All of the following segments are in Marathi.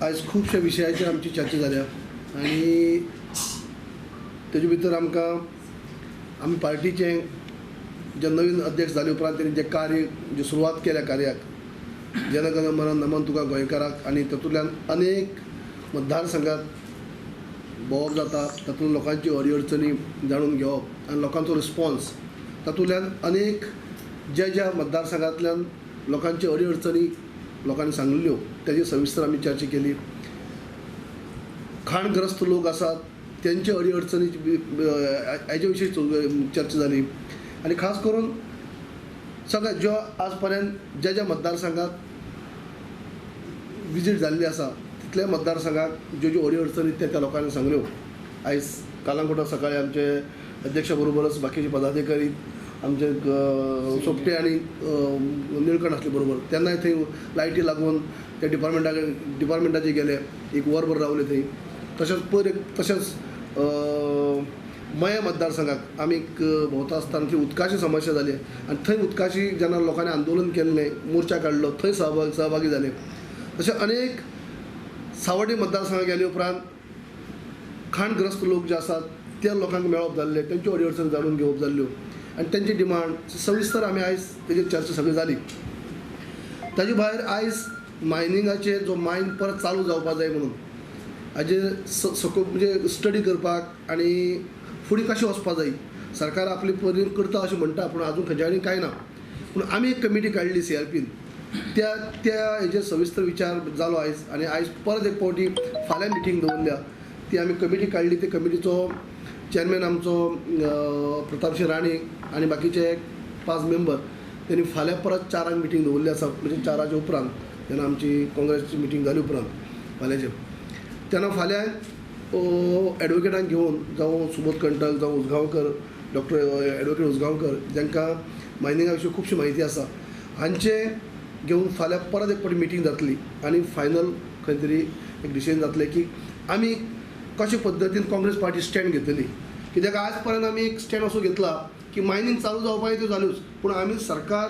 आज खुबशा विशयाचेर आमची चर्चा जाल्या आनी तेजे भितर आमी पार्टीचे जे नवीन अध्यक्ष जाले उपरांत तेणी जे कार्य जे सुरवात केल्या कार्याक जनगण मन नमन तुका गोंयकाराक आनी तातूंतल्यान अनेक मतदारसंघात भोंवप जाता, तातूंत लोकांची अडीअडचणी जाणून घेवप आनी लोकांचो रिस्पॉन्स तातूंतल्यान अनेक ज्या मतदारसंघांतल्यान लोकांची अडीअडचणी लोकांनी सांगल्यो तेजी सविस्तर आमी चर्चा केली. खाणग्रस्त लोक आसात त्यांचे अडीअडचणी हेजे विशीं चर्चा जाली आनी खास करून सगळ्या ज्यो आज पर्यंत ज्या मतदारसंघात विजीट जाल्ली आसा तितल्या मतदारसंघात ज्यो अडीअडचणी त्या लोकांनी सांगल्यो. आयज कालांगुटा सकाळी आमचे अध्यक्षा बरोबरच बाकीचे पदाधिकारी आमचे सोपटे आनी निळकंठ आसले बरोबर, तेन्नाय थंय लायटी लागून त्या डिपार्टमेंटाचे गेले, एक वरभर रावले थंय. तशेंच मया मतदारसंघाक आमी भोंवता आसतना थंय उदकाची समस्या जाली आनी थंय उदकाची जेन्ना लोकांनी आंदोलन केल्लें, मोर्चा काडलो, थंय सहभागी जाले. तशें अनेक सावड्डे मतदारसंघाक गेले उपरांत खाणग्रस्त लोक जे आसात त्या लोकांक मेळप जाल्ले, तेंच्यो अडीअडचणी जाणून घेवप जाल्ल्यो आनी तेंची डिमांड सविस्तर आमी आयज तेजेर चर्चा सगळी जाली. ताजे भायर आयज मायनिंगाचेर जो मायन परत चालू जावपाक जाय म्हणून हाजेर म्हणजे स्टडी करपाक आनी फुडें कशें वचपाक जाय. सरकार आपली परी करता अशें म्हणटा पूण आजून खंयच्या कडेन कांय ना. पूण आमी एक कमिटी काडली CRPन, त्या हेजेर सविस्तर विचार जालो आयज आनी आयज परत एक फावटी फाल्यां मिटींग दवरल्या. ती आमी कमिटी काडली. ते कमिटीचो चेअरमॅन आमचो प्रतापसिंह राणे आनी बाकीचे 5 मेंबर त्यांनी फाल्यां परत 4 मिटींग दवरली आसा, म्हणजे 4 उपरांत जेन्ना आमची काँग्रेसची मिटींग जाली उपरांत फाल्यांचे. तेन्ना फाल्यां एडवोकेटांक घेवन जावं सुबोध कंटक जावं उसगांवकर, डॉक्टर एडवोकेट उसगांवकर जांकां मायनिंगा विशीं खुबशी म्हायती आसा, हांचे घेवन फाल्यां परत एक फावटी मिटींग जातली आनी फायनल खंय तरी एक डिसिजन जातलें की आमी कशे पद्दतीन काँग्रेस पार्टी स्टँड घेतली. कित्याक आज पर्यंत आमी एक स्टँड असो घेतला की मायनिंग चालू जावपाक त्यो जाल्योच, पूण आमी सरकार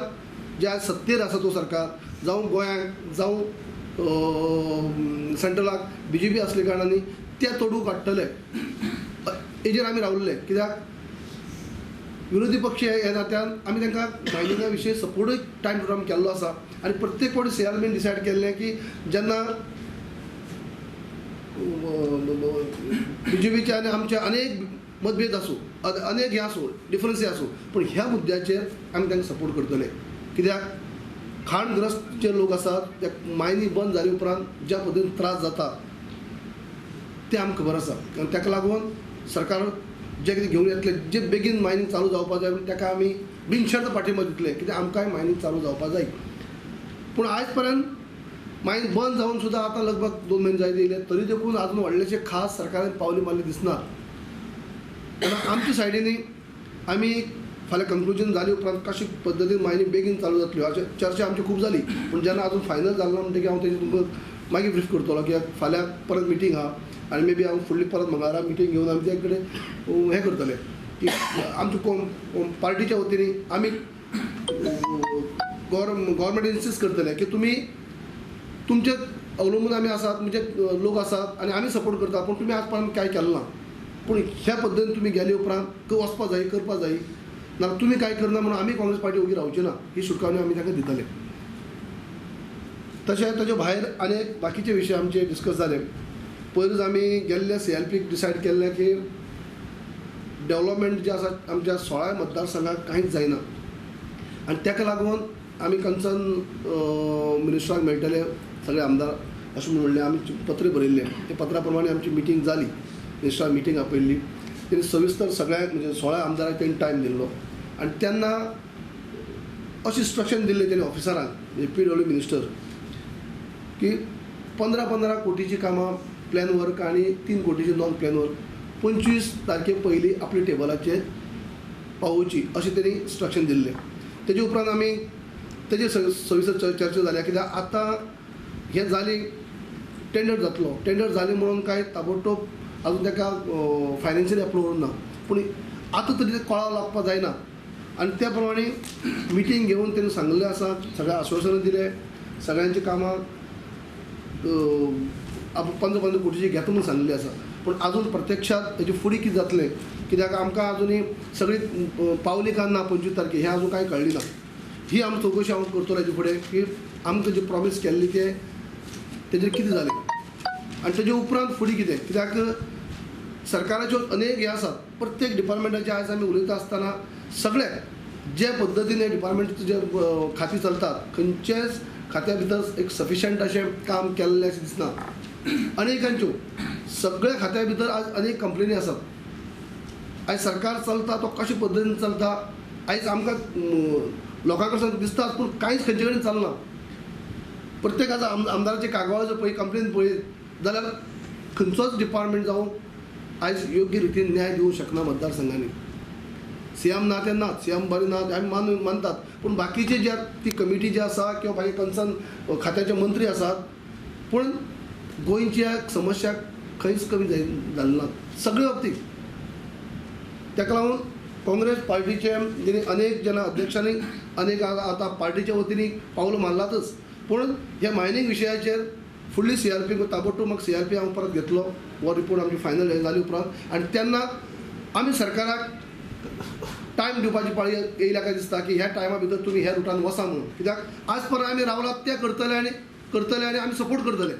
जे आज सत्तेर आसा तो सरकार जावं गोंयांक जावं सेंट्रलाक BJP आसले कारणांनी त्या तोडू काडटले हेजेर आमी रावल्ले. कित्याक विरोधी पक्ष ह्या नात्यान आमी तांकां मायनिंगा विशीं सपोर्टूय टायम टू टायम केल्लो आसा आनी प्रत्येक फावटी CRPन डिसायड केल्लें की जेन्ना BJPचे आनी आमचे अनेक मतभेद आसूं, अनेक हे आसूं, डिफरन्सी आसूं, पूण ह्या मुद्द्याचेर आमी तांकां सपोर्ट करतले. कित्याक खाणग्रस्त जे लोक आसात त्या मायनी बंद जाले उपरांत ज्या पद्दतीन त्रास जाता ते आमकां खबर आसा आनी ताका लागून सरकार जे कितें घेवन येतले, जे बेगीन मायनींग चालू जावपाक जाय ताका आमी बिनशर्त पाठिंबो दितले, कित्याक आमकांय मायनींग चालू जावपाक जाय. पूण आयज पर्यंत मायनींग बंद जावन सुद्दां आतां लगभग 2 म्हयने जायत येयले, तरी देखून आजून व्हडलेशें खास सरकारान पावली मारली दिसना. तेन्ना आमचे सायडीनी आमी फाल्यां कन्क्लुजन जाली उपरांत कशे पद्दतीन मायनींग बेगीन चालू जातल्यो अशें चर्चा आमची खूब जाली. पूण जेन्ना आजून फायनल जालें ना म्हणटकीर हांव तेजेर तुमकां मागीर ब्रीफ करतलो, कित्याक फाल्यां परत मिटींग आहा आनी मे बी हांव फुडली परत मंगळारा मिटींग घेवन आमी ते कडेन हें करतले की आमच्या पार्टीच्या वतीन आमी गव्हर्मेंट इन्सिस्ट करतले की तुमी तुमचे अवलंबून आमी आसात, म्हणजे लोक आसात आनी आमी सपोर्ट करता, पूण तुमी आज पर्यंत कांय केलें ना. पूण ह्या पद्दतीन तुमी गेले उपरांत वचपाक जाय, करपाक जाय, नाल्यार तुमी कांय करना म्हणून आमी काँग्रेस पार्टी उगी रावची ना, ही शिटकावणी आमी तांकां दितले. तशें ताजे भायर आनीक बाकीचे विशय आमचे डिस्कस जाले. पयलींच आमी गेल्ल्या CRPक डिसायड केल्लें की डेवलपमेंट जे आसा आमच्या 16 मतदारसंघाक कांयच जायना आनी ताका लागून आमी कन्सर्न मिनिस्टराक मेळटले सगळे आमदार अशें म्हणलें. आमी पत्र बरयल्लें, ते पत्रा प्रमाणे आमची मिटींग जाली, मिनिस्टराक मिटींग आपयल्ली. तेणी सविस्तर सगळ्यांक म्हणजे 16 आमदाराक तेणी टायम दिल्लो आनी तेन्ना अशें इंस्ट्रक्शन दिल्लें तेणी ऑफिसरांक, म्हणजे PW मिनिस्टर, की 15 कोटीची कामां प्लॅन वर्क आनी 3 कोटीची नॉन प्लॅन वर्क 25 तारखे पयलीं आपल्या टेबलाचेर पावोवची अशें तेणी इंस्ट्रक्शन दिल्लें. तेजे उपरांत आमी तेजेर सविस्तर चर्चा जाल्या. कित्याक आतां हें जाली टेंडर जातलो, टेंडर जालें म्हणून कांय ताबडतोब अजून ताका फायनान्शियली अप्रूव्ह ना, पूण आतां तरी कळाव लागपाक जायना आनी त्या प्रमाणे मिटींग घेवन तेणी सांगलें आसा, सगळ्या आश्वासनां दिले, सगळ्यांची कामां पंदरा कोटीची घेता म्हणून सांगलेली आसा, पूण आजून प्रत्यक्षात हेजे फुडें कितें जातलें, कित्याक आमकां आजुनूय सगळी पावली काय ना 25 तारखेर हें आजून कांय कळ्ळी ना. ही आमी चवकशी हांव करतलो हेजे फुडें की आमकां जे प्रॉमीस केल्ली तेजेर कितें जालें आनी तेजे उपरांत फुडें कितें, कित्याक सरकाराच्यो अनेक हे आसात. प्रत्येक डिपार्टमेंटाचे आयज आमी उलयता आसतना सगळे जे पद्दतीन डिपार्टमेंट जे खाती चलतात खंयचेच खात्या भितर एक सफिशंट अशें काम केल्लें अशें दिसना. अनेकांच्यो सगळ्या खात्या भितर आज अनेक कंप्लेनी आसात. आयज सरकार चलता तो कशे पद्दतीन चलता आयज आमकां लोकां कडच्यान दिसता, पूण कांयच खंयचे कडेन चलना. प्रत्येकाचो आमदाराचे कागाळाचो पळय कंप्लेन पळयत जाल्यार खंयचोच डिपार्टमेंट जावं आयज योग्य रितीन न्याय दिवंक शकना मतदारसंघांनी. सीएम ना तेन्ना सीएम बरे ना आमी मानतात, पूण बाकीचे जे ती कमिटी जी आसा किंवा बाकी कन्सर्न खात्याचे मंत्री आसात, पूण गोंयच्या समस्याक खंयच कमी जाल्ले नात सगळे बाबतींत. ताका लागून काँग्रेस पार्टीचे जेणे अनेक जेन्ना अध्यक्षांनी अनेक आतां पार्टीच्या वतीन पावलां मारलातच, पूण ह्या मायनींग विशयाचेर फुडली CRP ताबडतोब म्हाका CRP हांव परत घेतलो. हो रिपोर्ट आमची फायनल जाली उपरांत आनी तेन्ना आमी सरकाराक टायम दिवपाची पाळी येयल्या काय दिसता की ह्या टायमा भितर तुमी ह्या रुटान वसा म्हणून. कित्याक आज पर्यंत आमी रावलात ते करतले आनी आमी सपोर्ट करतले.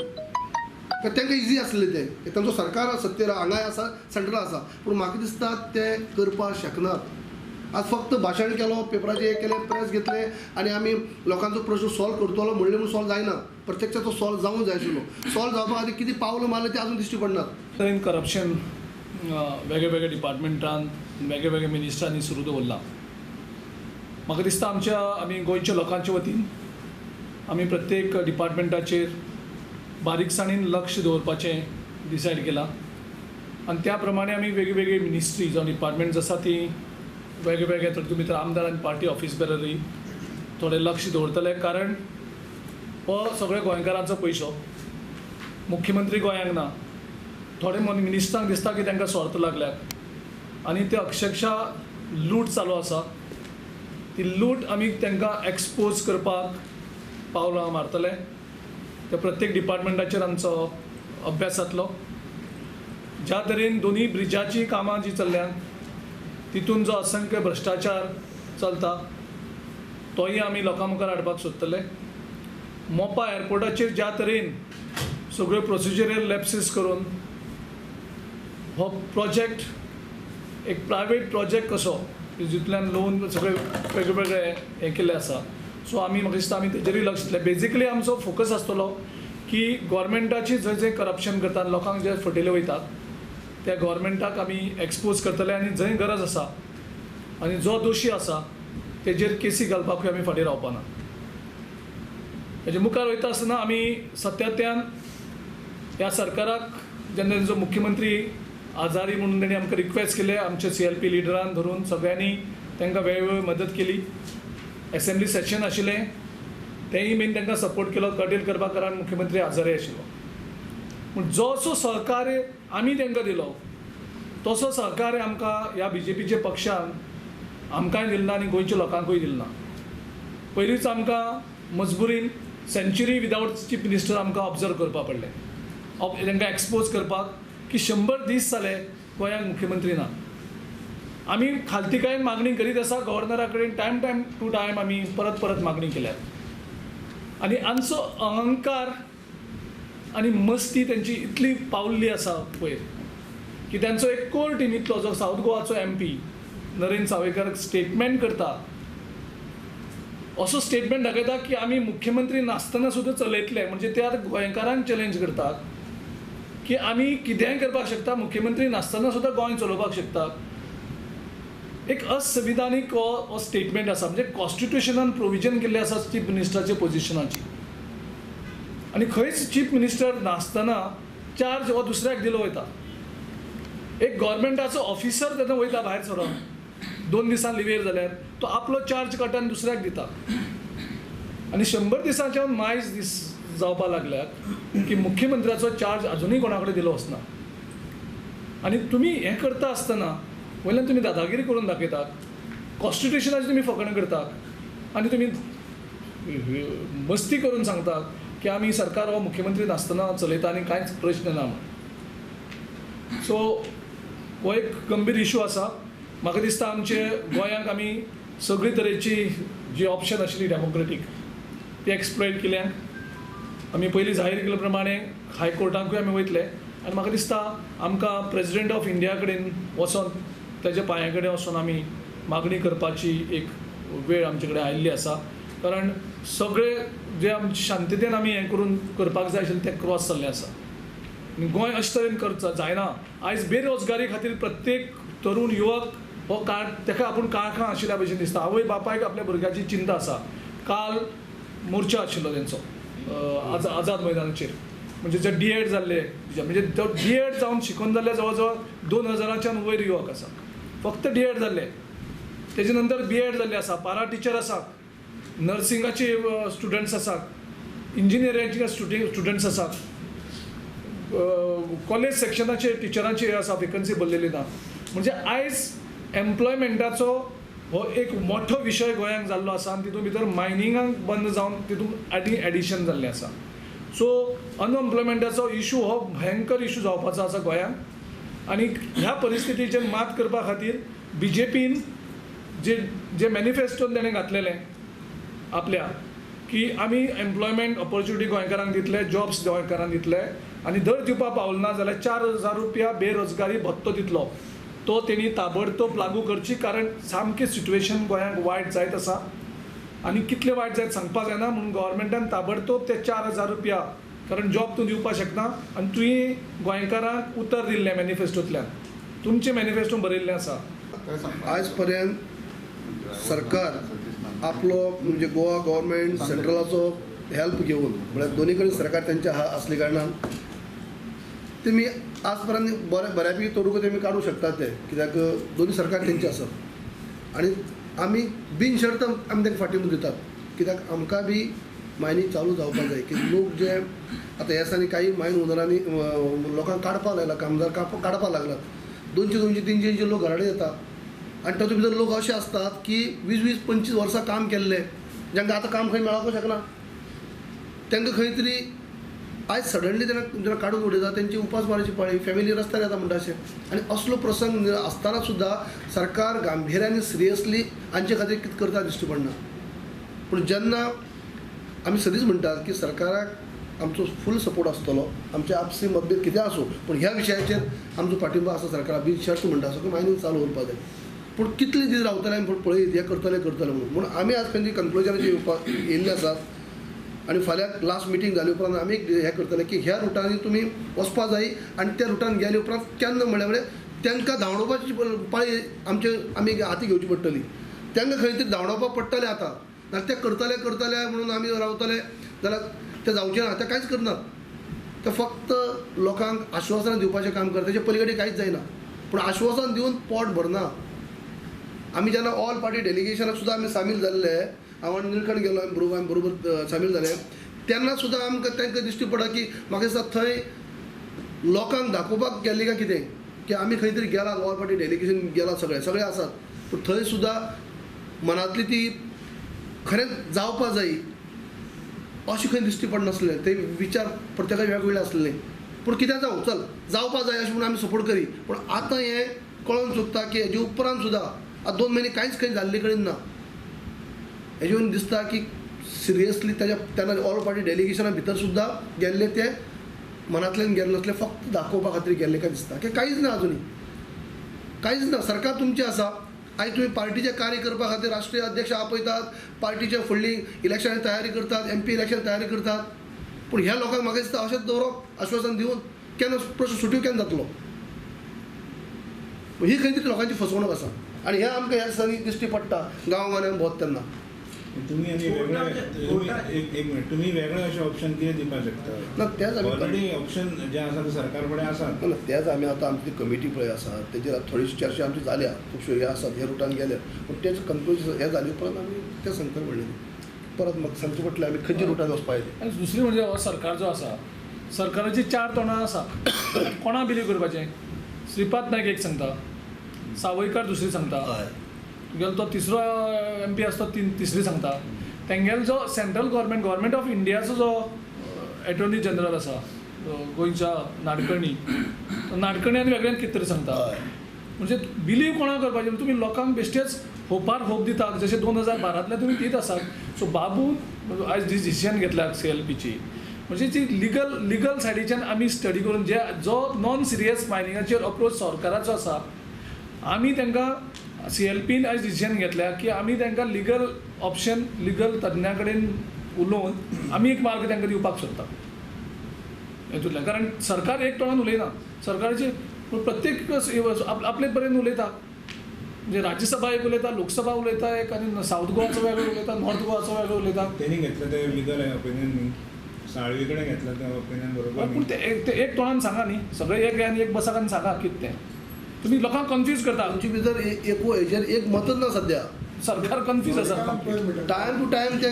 तांकां इजी आसलें तें तांचो सरकार सत्तेर हांगाय आसा सेंट्रल आसा, पूण म्हाका दिसता ते करपाक शकनात. आज फक्त भाशण केलो, पेपराचेर एक केलें, प्रेस घेतले आनी आमी लोकांचो प्रश्न सॉल्व करतलो म्हणलें म्हणून सॉल्व जायना. प्रत्यक्षात तो सॉल्व जावंक जाय आशिल्लो. सॉल्व जावपाक आनी कितें पावलां मारलें तें आजून दिश्टी पडनात. इन करप्शन वेगळ्या वेगळ्या डिपार्टमेंटान वेगळ्या वेगळ्या मिनिस्टरांनी सुरू दवरला. म्हाका दिसता आमी गोंयच्या लोकांच्या वतीन आमी प्रत्येक डिपार्टमेंटाचेर बारीकसाणेन लक्ष दवरपाचें डिसायड केलां आनी त्या प्रमाणे आमी वेगळी वेगळी मिनिस्ट्री जावं डिपार्टमेंट्स आसा ती वेगळे वेगळे तातूंत भितर आमदार आनी पार्टी ऑफिस बेररय थोडें लक्ष दवरतले. कारण हो सगळ्या गोंयकारांचो पयसो. मुख्यमंत्री गोंयांक ना, थोडे मिनिस्टरांक दिसता की तांकां स्वार्थ लागल्यात आनी ते अक्षरशा लूट चालू आसा. ती लूट आमी तांकां एक्सपोज करपाक पावलां मारतले. ते प्रत्येक डिपार्टमेंटाचेर आमचो अभ्यास जातलो. ज्या तरेन दोनी ब्रिजाची कामां जी चल्ल्यात तितून जो असंख्य भ्रश्टाचार चलता तोय आमी लोकां मुखार हाडपाक सोदतले. मोपा एअरपोर्टाचेर ज्या तरेन सगळ्यो प्रोसिजरल लॅप्सीस करून हो प्रोजेक्ट एक प्रायवेट प्रोजेक्ट कसो जितल्यान लोन सगळे वेगळे वेगळे हें केल्ले आसा. सो आमी म्हाका दिसता आमी तेजेरूय लक्ष दितले. बेजिकली आमचो फोकस आसतलो की गव्हर्मेंटाची जंय करप्शन करतात लोकांक जे फटयले वयतात त्या गव्हर्मेंटाक आमी एक्सपोज करतले आनी जंय गरज आसा आनी जो दोशी आसा तेजेर केसी घालपाकूय आमी फाटीं रावपाना. हेजे मुखार वयता आसतना आमी सातत्यान ह्या सरकाराक जेन्ना तेंचो मुख्यमंत्री आजारी म्हणून तेणी आमकां रिक्वेस्ट केले, आमचे CRP लिडरान धरून सगळ्यांनी तांकां वेळोवेळ मदत केली. असेंब्ली सेशन आशिल्लें तेंय बीन तांकां सपोर्ट केलो कर्टेल करपा कारण मुख्यमंत्री आजारी आशिल्लो. पूण जसो सहकार्य आमी तांकां दिलो तसो सहकार्य आमकां ह्या BJPचे पक्षान आमकांय दिलना आनी गोंयच्या लोकांकूय दिलना. पयलींच आमकां मजबुरीन सेंच्युरी विदावट चीफ मिनिस्टर आमकां ऑब्जर्व करपाक पडलें, तांकां एक्सपोज करपाक की 100 दीस जाले गोंयांत मुख्यमंत्री ना. आमी खालतीकायेन मागणी करीत आसा गव्हर्नरा कडेन टायम टू टायम आमी परत परत मागणी केल्यात आनी आमचो अहंकार आनी मस्ती तेंची इतली पावल्ली आसा पळय की तांचो एक कोर टिमींतलो जो south गोवाचो MP Narendra Sawaikar statement करता, असो स्टेटमेंट दाखयता की आमी मुख्यमंत्री नासतना सुद्दां चलयतले. म्हणजे ते आतां गोंयकारांक चॅलेंज करतात की आमी कितेंय करपाक शकता, मुख्यमंत्री नासतना सुद्दां गोंय चलोवपाक शकता. एक असंविधानीक हो स्टेटमेंट आसा. म्हणजे कॉन्स्टिट्युशनान प्रोविजन केल्लें आसा चीफ मिनिस्टराच्या पोजिशनाची आनी खंयच चीफ मिनिस्टर नासतना चार्ज हो दुसऱ्याक दिलो वयता. एक गव्हर्मेंटाचो ऑफिसर तेन्ना वयता भायर सरोन 2 दिसान लिव्हेर जाल्यार तो आपलो चार्ज काडटा दुसऱ्याक दिता आनी 100 दिसांच्या मायज दीस जावपाक लागल्यात की मुख्यमंत्र्याचो चार्ज अजुनूय कोणा कडेन दिलो वचना. आनी तुमी हें करता आसतना वयल्यान तुमी दादागिरी करून दाखयतात, कॉन्स्टिट्युशनाची तुमी फकाणां करतात आनी तुमी मस्ती करून सांगतात की आमी सरकार हो मुख्यमंत्री नासतना चलयता आनी कांयच प्रश्न ना म्हणून. सो हो एक गंभीर इशू आसा. म्हाका दिसता आमचे गोंयांक आमी सगळे तरेची जी ऑप्शन आशिल्ली डेमोक्रेटीक ती एक्सप्लॉयट केल्यांक आमी पयलीं जाहीर केले प्रमाणे हायकोर्टाकूय आमी वयतले आनी म्हाका दिसता आमकां प्रेजिडेंट ऑफ इंडिया कडेन वचोन तेज्या पांया कडेन वचोन आमी मागणी करपाची एक वेळ आमचे कडेन आयिल्ली आसा. कारण सगळे जे आमचे शांततेन आमी हें करून करपाक जाय आशिल्लें तें क्रॉस जाल्लें आसा. आनी गोंय अशे तरेन करचा जायना. आयज बेरोजगारी खातीर प्रत्येक तरूण युवक हो तेका आपूण काळखां आशिल्ल्या भशेन दिसता. आवय बापायक आपल्या भुरग्याची चिंता आसा. काल मोर्चा आशिल्लो तेंचो आझाद मैदानाचेर. म्हणजे जे D.Ed जाल्ले म्हणजे तो D.Ed जावन शिकून जाल्ले जवळ जवळ 2000च्यान वयर युवक आसा. फक्त D.Ed जाल्ले. तेजे नंतर B.Ed जाल्ले आसा. पारा टिचर आसात, नर्सिंगाचे स्टुडंट्स आसात, इंजिनियरिंगाचे स्टुडंट्स आसात, कॉलेज सेक्शनाचे टिचरांचे आसा वेकन्सी भरलेली ना. म्हणजे आयज एम्प्लॉयमेंटाचो हो एक मोठो विशय गोंयांक जाल्लो आसा आनी तितून भितर मायनिंगाक बंद जावन तितून एडिशन जाल्लें आसा. सो अनएम्प्लॉयमेंटाचो इशू हो भयंकर इशू जावपाचो आसा गोंयांक. आनी ह्या परिस्थितीचेर मात करपा खातीर BJPन जे मॅनिफेस्टोन ताणें घातलेलें आपल्या की आमी एम्प्लॉयमेंट ऑपॉर्च्युनिटी गोंयकारांक दितले, जॉब्स गोंयकारांक दितले आनी दर दिवपा पावल ना जाल्यार 4000 रुपया बेरोजगारी भत्तो दितलो. तो तेणी ताबडतोब लागू करची. कारण सामकें सिट्युएशन गोंयांक वायट जायत आसा आनी कितलें वायट जायत सांगपाक जायना. म्हणून गव्हर्मेंटान ताबडतोब ते 4000 रुपया कारण जॉब तूं दिवपाक शकना आनी तुवें गोंयकारांक उतर दिल्लें मॅनिफेस्टोंतल्यान. तुमचें मॅनिफेस्टोन बरयल्लें आसा. आज पर्यंत सरकार आपलो म्हणजे गोवा गव्हर्मेंट सेंट्रलाचो हेल्प घेवन म्हळ्यार दोनी कडेन सरकार तेंचे असले कारणान तेमी आज पर्यंत बऱ्यापैकी तोडूक तेमी काडूं शकतात ते. कित्याक दोनी सरकार तेंचे आसात आनी आमी बिनशर्त आमी ताका फाटीं दितात. कित्याक आमकां बी मायनींग चालू जावपाक जाय की लोक जे आतां ह्या दिसांनी काही मायन ओनरांनी लोकांक काडपाक लागला, कामदार काडपाक लागलात. 200 300 लोक घराडे येतात आनी तातूंत भितर लोक अशे असतात की 20-25 वर्सां काम केल्ले जांकां आतां काम खंय मेळोवंक शकना. तांकां खंय तरी आयज सडनली जेन्ना काडून उडयता तेंची उपास मारची पाळी, फॅमिली रस्त्यार येता म्हणटा अशें. आनी असलो प्रसंग आसतना सुद्दां सरकार गांभीर्यान सिरियसली हांचे खातीर कितें करता दिश्टी पडना. पूण जेन्ना आमी सदींच म्हणटात की सरकाराक आमचो फूल सपोर्ट आसतलो, आमचे आपसी मतभेद कितें आसूं पूण ह्या विशयाचेर आमचो पाठिंबा आसा सरकाराक. बिनशर्त म्हणटा असो की मायनींग चालू उरपाक जाय. पूण कितले दीस रावतले आमी पळयत हें करतले म्हणून आमी आज खंय कन्क्लुजनाचेर येयल्ले आसात. आनी फाल्यां लास्ट मिटींग जाले उपरांत आमी हें करतले की ह्या रुटांनी तुमी वचपा जाय आनी त्या रुटान गेले उपरांत केन्ना म्हळ्यार तांकां धांवडोवपाची पाळी आमी हाती घेवची पडटली. तांकां खंय तरी धांवडोवपाक पडटलें आतां. नाल्यार ते करतले म्हणून आमी रावतले जाल्यार तें जावचें ना. ते कांयच करनात. ते फक्त लोकांक आश्वासनां दिवपाचें काम करता. तेचे पलीकडे कांयच जायना. पूण आश्वासन दिवन पोट भरना. आमी जेन्ना ऑल पार्टी डेलिगेशनाक सुद्दां आमी सामील जाल्ले, हांव आनी निलकंठ गेलो आमी बरोबर सामील जाले, तेन्ना सुद्दां आमकां तांकां दिश्टी पडटा की म्हाका दिसता थंय लोकांक दाखोवपाक गेल्ली काय कितें की आमी खंय तरी गेला, ऑल पार्टी डेलिगेशन गेला, सगळे आसात. पूण थंय सुद्दां मनांतली ती खरेंच जावपा जाय अशें खंय दिश्टी पडनासलें. ते विचार प्रत्येकाचे वेगवेगळे आसले. पूण कितें जावं चल जावपा जाय अशें म्हणून आमी सपोर्ट करी. पूण आतां हें कळोन चुकता की हेजे उपरांत सुद्दां आतां 2 म्हयने कांयच खंय जाल्ले कडेन ना. हेजे वरून दिसता की सिरियसली तेन्ना ऑल पार्टी डेलिगेशना भितर सुद्दां गेल्ले ते मनांतल्यान गेल्ले नासले, फक्त दाखोवपा खातीर गेल्ले काय दिसता. की कांयच ना, अजुनी कांयच ना. सरकार तुमचें आसा. आयज तुमी पार्टीचे कार्य करपा खातीर राष्ट्रीय अध्यक्ष आपयतात, पार्टीचे फुडली इलेक्शनाची तयारी करतात, MP इलेक्शन तयारी करतात. पूण ह्या लोकांक म्हाका दिसता अशेंच दवरप आश्वासन दिवन केन्ना प्रश्न सुट्यो केन्ना जातलो. ही खंय तरी लोकांची फसवणूक आसा आनी हें आमकां ह्या दिसांनी दिश्टी पडटा गांवांनी भोंवता तेन्ना. तुम्ही एक मिनिट तुम्ही वेगळे अशें ऑप्शन कितें दिवपाक शकता? ना तेच आमी ऑलरेडी ऑप्शन जे आसा ते सरकार कडेन आसात. ना तेच आमी आतां आमची कमिटी पळय आसा तेजेर थोडीशी चर्चा आमची जाल्या, खुबश्यो हे आसात, हे रुटान गेले. पूण तेजें कन्क्लूजन हें जाले उपरांत आमी तें सांगता म्हणलें परत म्हाका सांगचें पडटलें आमी खंयच्या रुटान वचपाक जाय. आनी दुसरी म्हणजे हो सरकार जो आसा, सरकाराची 4 तोंडां आसा. कोणा बिलीव करपाचें? श्रीपाद नायक एक सांगता, सावयकार दुसरी सांगता, तुगेलो तो तिसरो MP आसा तो तिसरी सांगता. तेंगेलो जो सेंट्रल गव्हर्मेंट ऑफ इंडियाचो जो एटॉर्नी जनरल आसा गोंयच्या नाडकर्णी नाडकर्णी वेगळ्यान कितें तरी सांगता म्हणजे बिलीव कोणाक करपाचें तुमी लोकांक बेश्टेच होपार होप दितात जशें 2012 तुमी दीत आसात सो बाबू आयज डिसिजन घेतल्या CLPची म्हणजे जी लिगल सायडीच्यान आमी स्टडी करून जो नॉन सिरियस मायनिंगाचेर अप्रोच सरकाराचो आसा आमी तांकां CLPन आयज डिसिजन घेतल्या की आमी तांकां लिगल ऑप्शन लिगल तज्ञा कडेन उलोवन आमी एक मार्ग तांकां दिवपाक सोदता हेतूंतल्यान कारण सरकार एक तोंडान उलयना सरकाराचे प्रत्येक आपले पर्यंत उलयता म्हणजे राज्यसभा एक उलयता लोकसभा उलयता एक आनी साऊथ गोवाचो वेगळो उलयता नॉर्थ गोवाचो वेगळो उलयता त्यांनी घेतलं ते लिगल ओपिनियन न्ही साळवी कडेन घेतलं ते ओपिनियन बरोबर पूण ते एक तोंडान सांगा न्ही सगळे एक आनी एक बसाकान सांगा कितें तें तुमी लोकांक कन्फ्यूज करता आमची भितर एकू हेजेर एक मतच ना सध्या सरकार कन्फ्यूज आसा टायम टू टायम ते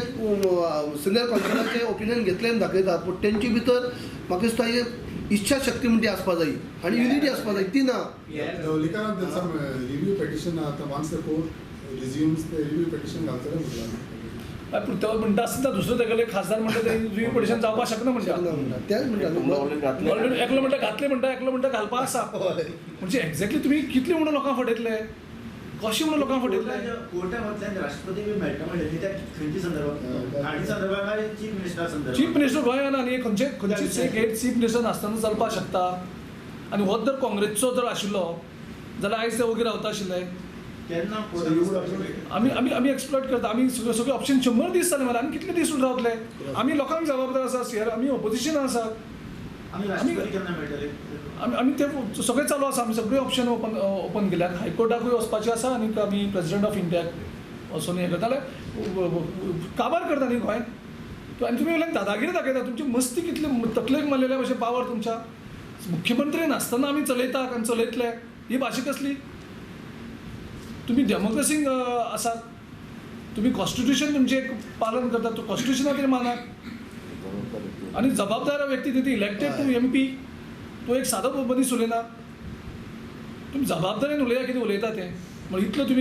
सिनियर कौन्सिलाचे ओपिनियन घेतले दाखयतात पूण तेंचे भितर म्हाका दिसता एक इच्छा शक्ती म्हणटी आसपा जाय आनी युनिटी आसपा जाय ती ना Likarant, there's some review petition. Once the court resumes the review petition, घालतले म्हटलं. पूण तो म्हणटा आसता दुसरो तेगेले खासदार म्हणटा ते रिव्यू पिटिशन जावपाक शकना म्हणटा तेच म्हणटा ऑलरेडी एकलो म्हणटा घातले म्हणटा एकलो म्हणटा घालपा आसा म्हणजे एक्झॅक्टली तुमी कितले म्हणून लोकांक फटयतले कशें म्हणून लोकांक फटयतले कोर्टामधल्यान राष्ट्रपती बी मेळटा म्हणलें त्या खंयच्या संदर्भात हाडी संदर्भात काय चीफ मिनिस्टरा संदर्भात चीफ मिनिस्टर गोंयांत आनी खंयचीच एक चीफ मिनिस्टर नासतना चलपाक शकता आनी हो जर काँग्रेसचो जर आशिल्लो जाल्यार आयज ते वगैरे रावता आशिल्ले केन्ना आमी एक्सप्लॉयट करता आमी सगळे ऑप्शन 100 दीस जाले मरे आमी कितले दीस रावतले आमी लोकांक जबाबदार आसा सियर आमी ऑपोजिशन आसा आमी राष्ट्रपती केन्ना मेळटले आमी ते सगळे चालू आसा आमी सगळे ऑप्शन ओपन केल्यात हायकोर्टाकूय वचपाचें आसा आनी आमी प्रेसिडेंट ऑफ इंडियाक वचून हें करता जाल्यार काबार करता न्ही गोंय आनी तुमी वयल्यान दादागिरी दाखयता तुमची मस्ती कितली तकलेक मारलेल्या भशेन पावर तुमच्या मुख्यमंत्री नासतना आमी चलयतात आनी चलयतले ही भाशा कसली तुमी डेमोक्रेसीक आसात तुमी कॉन्स्टिट्यूशन तुमचे पालन करतात तो कॉन्स्टिट्यूशना तरी मानात आनी जबाबदार व्यक्ती तिथे इलेक्टेड टू MP तो एक सादो मनीस उलयना तुमी जबाबदारेन उलया कितें उलयता तें म्हण इतलो तुमी